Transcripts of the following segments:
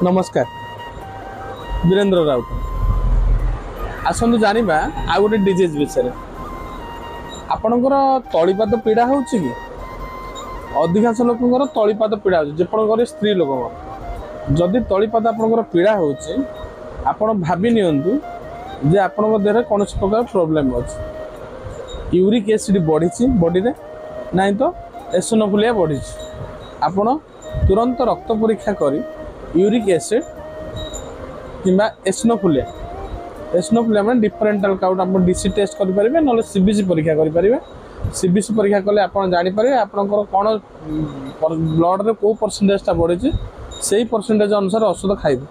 नमस्कार वीरेंद्र राउत आसतु जाना आ गए डिजीज विषय आपणकर तलीपाद पीड़ा हो अधिकांश लोक तलीपाद पीड़ा हो स्त्री लोक जदि तलीपाद आपणकर पीड़ा हो भावी नियंतु जे आपण देह कौन प्रकार प्रोब्लेम अच्छी यूरिक एसिड बढ़ी बॉडी रे ना तो एसोनोफिलिया बढ़ी आपण तुरंत रक्त परीक्षा करी यूरिक एसिड किंबा एसोनोफिलिया मैंने डिफरेंटाल काउंट आप डीसी टेस्ट करेंगे ना सीबीसी परीक्षा करेंगे सीबीसी परीक्षा कले आप जापर आपंकर कौन ब्लड रे को परसेंटेजटा बढ़ी से परसेंटेज अनुसार औषध खाइबे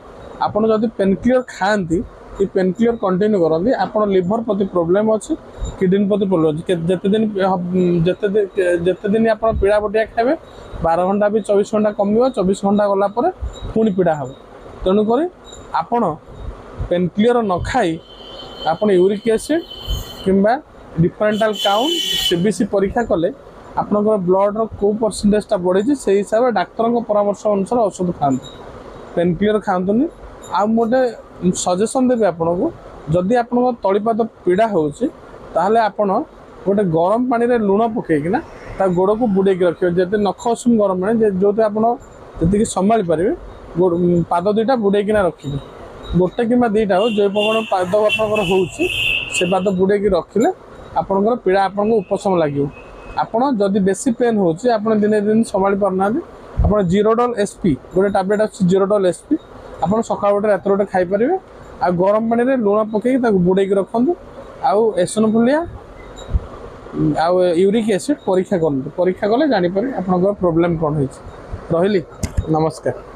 आपड़ जदि पेनक्लियर खाती कि पेनक्लियर कंटिन्यू करती आप लिभर प्रति प्रोब्लेम अच्छी किडनी प्रति प्रोब्लेम अच्छे जिते दिन आप पीड़ा बटिया खाइबे 12 घंटा भी 24 घंटा कमिव 24 घंटा गला पुणी पीड़ा हे तेणुक आपण पेनक्लियर न खाई आप यूरिक एसिड किंबा डिफरेंटाल काउंट सीबीसी परीक्षा कले आपंकर ब्लड रो परसेंटेजटा बढ़ी से हिसाब से डाक्तर परामर्श अनुसार औषध खाते पेनक्लियर खातुनि आ गोटे सजेसन देवी आपन को जदि आप तलीपाद पीड़ा होते आपण गोटे गरम पानी रे लुण पकईकिना गोड़ को बुड़े रखिए जब नख उषुम गरम पानी जो आपड़ी संभाली पारे पाद दुईटा बुड़ेकिना रखिए गोटे कि दुईटा हो जो प्रकार पाद आपंकर से पाद बुड़े रखिले आपंकर पीड़ा आपन को उपशम लगे आपड़ जदि बेसी पेन हो दिने दिन संभाली पारना आप जीरोडल एसपी गोटे टैबलेट अच्छी जीरोडल एसपी आप सका गोटे रात गोटे खाईपर आ गरम पानी रे लुण पकई बुड़े रखु आउ एसोनोफिलिया आउ यूरिक एसिड परीक्षा करूँ परीक्षा कले जापर आप प्रोब्लेम कौन हो रही नमस्कार।